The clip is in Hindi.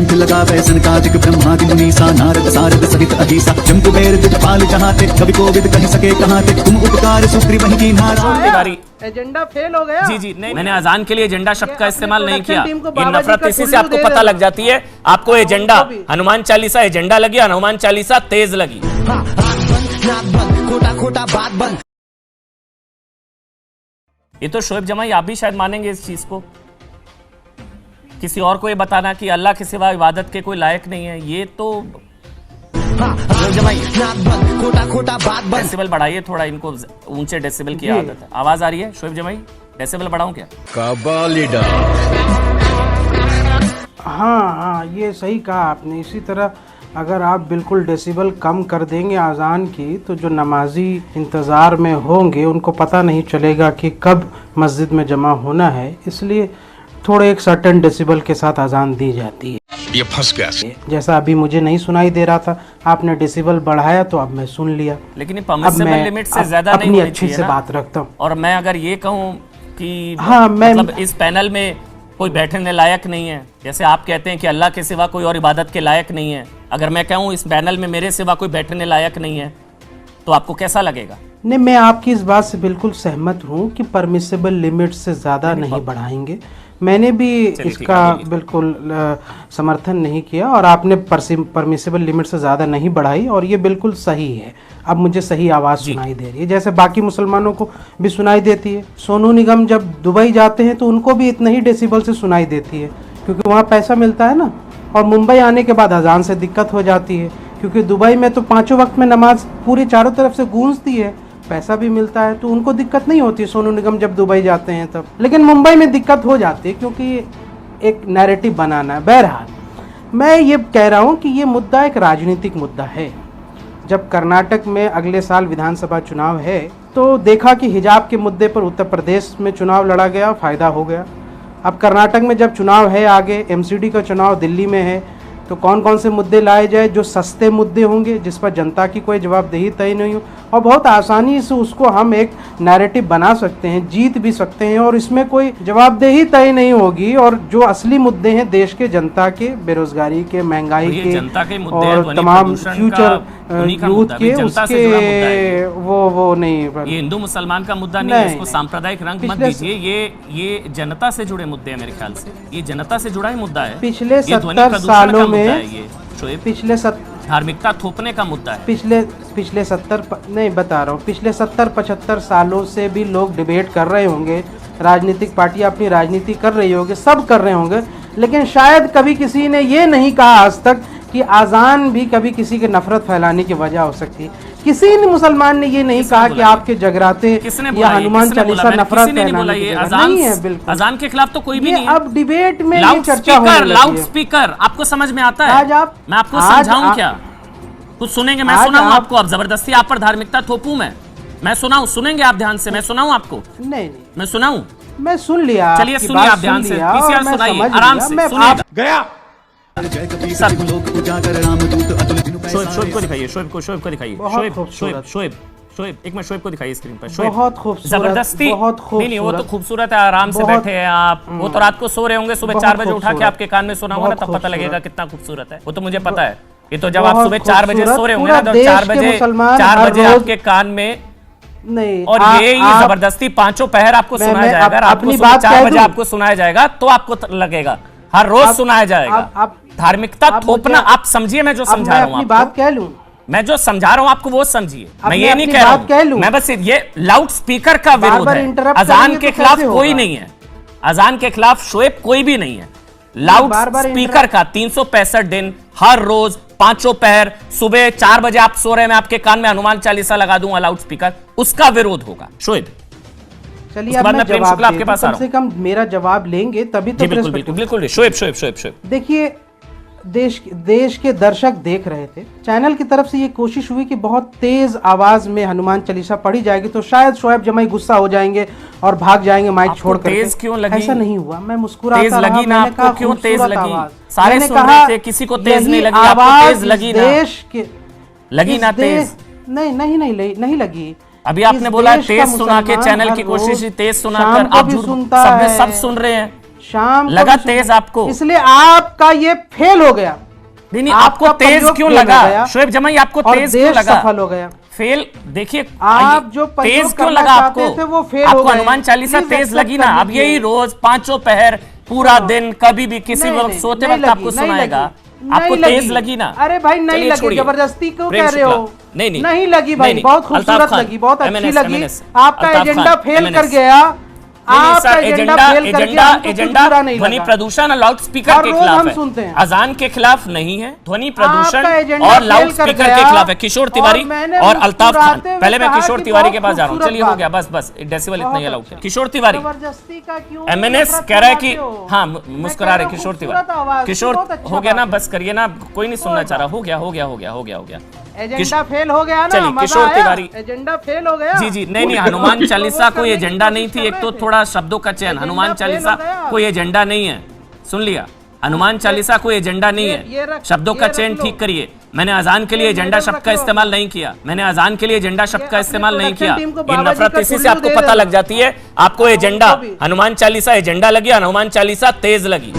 कंठ लगा वैसन कादिक ब्रह्मादि मुनीसा नारद सारद सहित अहिसा जम कुबेर दिखपाल जहाते कवि कोविद कह सके कहां ते तुम उपकार सुग्रीव ही कीन्हा। एजेंडा फेल हो गया। जी जी नहीं, मैंने अजान के लिए एजेंडा शब्द का इस्तेमाल नहीं किया। ये नफरत इसी से आपको पता लग जाती है। आपको एजेंडा हनुमान चालीसा एजेंडा लगी, हनुमान चालीसा तेज लगी। खोटा बात बंद। ये तो शोएब जमाई आप भी शायद मानेंगे इस चीज को। किसी और को ये बताना कि अल्लाह के सिवा इबादत के कोई लायक नहीं है, ये तो खोटा बात बंद। डेसिबल बढ़ाइए थोड़ा, इनको ऊंचे डेसिबल की आदत है। आवाज आ रही है शोएब जमाई? डेसिबल बढ़ाऊं क्या? हाँ, ये सही कहा आपने। इसी तरह अगर आप बिल्कुल डेसिबल कम कर देंगे अजान की, तो जो नमाजी इंतज़ार में होंगे उनको पता नहीं चलेगा कि कब मस्जिद में जमा होना है, इसलिए थोड़े एक सर्टेन डेसिबल के साथ अजान दी जाती है। ये फंस गया। जैसा अभी मुझे नहीं सुनाई दे रहा था, आपने डेसिबल बढ़ाया तो अब मैं सुन लिया। लेकिन ये परमिसिबल लिमिट से ज्यादा नहीं अपनी होनी अच्छी चाहिए से ना? बात रखता हूँ। और मैं अगर ये कहूँ कि हाँ, मतलब इस पैनल में कोई बैठने लायक नहीं है, जैसे आप कहते हैं कि अल्लाह के सिवा कोई और इबादत के लायक नहीं है, अगर मैं कहूँ इस पैनल में मेरे सिवा कोई बैठने लायक नहीं है, तो आपको कैसा लगेगा? नहीं, मैं आपकी इस बात से बिल्कुल सहमत हूँ कि परमिसिबल लिमिट से ज़्यादा नहीं बढ़ाएंगे। मैंने भी इसका बिल्कुल समर्थन नहीं किया और आपने परमिसिबल लिमिट से ज़्यादा नहीं बढ़ाई, और ये बिल्कुल सही है। अब मुझे सही आवाज़ सुनाई दे रही है, जैसे बाकी मुसलमानों को भी सुनाई देती है। सोनू निगम जब दुबई जाते हैं तो उनको भी इतना ही डेसिबल से सुनाई देती है, क्योंकि वहाँ पैसा मिलता है ना। और मुंबई आने के बाद अजान से दिक्कत हो जाती है, क्योंकि दुबई में तो पाँचों वक्त में नमाज पूरी चारों तरफ से गूंजती है, पैसा भी मिलता है, तो उनको दिक्कत नहीं होती सोनू निगम जब दुबई जाते हैं तब। लेकिन मुंबई में दिक्कत हो जाती है, क्योंकि एक नैरेटिव बनाना है। बहरहाल मैं ये कह रहा हूँ कि ये मुद्दा एक राजनीतिक मुद्दा है। जब कर्नाटक में अगले साल विधानसभा चुनाव है, तो देखा कि हिजाब के मुद्दे पर उत्तर प्रदेश में चुनाव लड़ा गया, फ़ायदा हो गया। अब कर्नाटक में जब चुनाव है, आगे एमसीडी का चुनाव दिल्ली में है, तो कौन कौन से मुद्दे लाए जाए जो सस्ते मुद्दे होंगे, जिस पर जनता की कोई जवाबदेही तय नहीं हो, और बहुत आसानी से उसको हम एक नैरेटिव बना सकते हैं, जीत भी सकते हैं, और इसमें कोई जवाबदेही तय नहीं होगी। और जो असली मुद्दे हैं देश के जनता के, बेरोजगारी के, महंगाई के और तमाम फ्यूचर यूथ के, उसके वो नहीं। ये हिंदू मुसलमान का मुद्दा नहीं है, इसको सांप्रदायिक रंग मत दीजिए। ये जनता से जुड़े मुद्दे हैं, मेरे ख्याल से ये जनता से जुड़ा ही मुद्दा है। पिछले 70 सालों में पिछले धार्मिकता थोपने का मुद्दा है। पिछले 70 नहीं बता रहा हूँ, पिछले 70-75 सालों से भी लोग डिबेट कर रहे होंगे, राजनीतिक पार्टियां अपनी राजनीति कर रही होंगे, सब कर रहे होंगे, लेकिन शायद कभी किसी ने ये नहीं कहा आज तक कि आज़ान भी कभी किसी के नफरत फैलाने की वजह हो सकती है। किसी ने मुसलमान ने ये नहीं कहा कि आपके जगराते या हनुमान चालीसा नफरत फैलाने की वजह नहीं है। बिल्कुल अजान के खिलाफ तो कोई भी नहीं है। अब डिबेट में ये चर्चा होने लगी है। लाउड स्पीकर आपको समझ में आता है? आज आप, मैं आपको समझाऊं क्या? कुछ सुनेंगे? मैं सुनाऊं आपको? अब जबरदस्ती आप पर धार्मिकता थोपूं? मैं सुनाऊं? सुनेंगे आप ध्यान से? मैं सुनाऊं आपको? नहीं, मैं सुनाऊं? मैं सुन लिया। चलिए सुनिए आप ध्यान से, पीसीआर सुनाइए आराम से, सुनिए। गया शोएब को दिखाइए, शोएब को दिखाइए, शोएब एक मिनट, शोएब को दिखाइए स्क्रीन पर। शोएब बहुत खूबसूरत, जबरदस्ती बहुत खूबसूरत। नहीं, वो तो खूबसूरत है, आराम से बैठे हैं आप। वो तो रात को सो रहे होंगे, सुबह 4 बजे उठा के आपके कान में सुना होगा ना, तब पता लगेगा कितना खूबसूरत है। वो तो मुझे पता है। ये तो जब आप सुबह 4 बजे सो रहे होंगे ना, तो 4 बजे आपके कान में नहीं, और ये जबरदस्ती पांचों पहर आपको सुनाया जाएगा। रात को 4 बजे आपको सुनाया जाएगा, तो आपको लगेगा हर रोज सुनाया जाएगा। धार्मिकता थोपना आप समझिए, मैं जो समझा रहा हूँ अपनी बात कह लूं, मैं जो समझा रहा हूँ आपको वो समझिए। मैं ये नहीं कह रहा हूँ, मैं बस ये लाउड स्पीकर का विरोध है। अजान के खिलाफ कोई नहीं है, अजान के खिलाफ शोएब कोई भी नहीं है। लाउड स्पीकर का 365 दिन हर रोज पांचों पहर सुबह 4 बजे आप सो रहे हैं, मैं आपके कान में हनुमान चालीसा लगा दूंगा लाउड स्पीकर, उसका विरोध होगा। शोएब चलिए अब मैं जवाब आपके पास कम से कम मेरा जवाब लेंगे तभी तो। बिल्कुल शोएब देखिए, देश के दर्शक देख रहे थे, चैनल की तरफ से ये कोशिश हुई कि बहुत तेज आवाज में हनुमान चालीसा पढ़ी जाएगी, तो शायद शोएब जमाई गुस्सा हो जाएंगे और भाग जाएंगे माइक छोड़कर। तेज क्यों लगी? ऐसा नहीं हुआ, मैं मुस्कुराता तेज लगी ना आपको? क्यों तेज लगी? सारे मैंने सुन रहे थे, किसी को तेज नहीं लगी, आपको तेज लगी ना? देश के लगी ना तेज? नहीं लगी। अभी आपने बोला तेज सुना के चैनल की कोशिश, तेज सुनाकर आप सब सुन रहे हैं। शाम को लगा भी तेज आपको? इसलिए आपका ये फेल हो गया। नहीं, आपको तेज क्यों लगा शोएब जमाई? आपको तेज क्यों लगा? सफल हो गया। फेल देखिए, आप जो तेज क्यों लगा आपको? थे वो फेल हो आपको गए। हनुमान चालीसा तेज लगी ना? अब यही रोज पांचों पहर पूरा दिन कभी भी किसी वक्त सोते वक्त आपको सुनाएगा, आपको तेज लगी ना? अरे भाई नहीं लगी, जबरदस्ती क्यों कह रहे हो? नहीं लगी भाई, बहुत खूबसूरत लगी, बहुत अच्छी लगी। आपका एजेंडा फेल कर गया। आपका एजेंडा ध्वनि प्रदूषण और लाउड स्पीकर के खिलाफ है, अजान के खिलाफ नहीं है। ध्वनि प्रदूषण और लाउड स्पीकर के खिलाफ है। किशोर तिवारी और अल्ताफ खान, पहले मैं किशोर तिवारी के पास जा रहा हूँ। चलिए हो गया, बस डेसिबल इतना ही अलाउड है। किशोर तिवारी एमएनएस कह रहा है कि हाँ, मुस्कुरा रहे किशोर तिवारी। किशोर हो गया ना, बस करिए ना, कोई नहीं सुनना चाह रहा। हो गया एजेंडा फेल हो गया ना? चलिए किशोर तिवारी, एजेंडा फेल हो गया। जी नहीं, हनुमान चालीसा कोई एजेंडा नहीं थी। एक तो थोड़ा शब्दों का चयन, हनुमान चालीसा कोई एजेंडा नहीं है। सुन लिया, हनुमान चालीसा कोई एजेंडा नहीं है। शब्दों का चयन ठीक करिए। मैंने अजान के लिए एजेंडा शब्द का इस्तेमाल नहीं किया। ये नफरत इसी से आपको पता लग जाती है। आपको एजेंडा हनुमान चालीसा एजेंडा लगी, हनुमान चालीसा तेज लगी।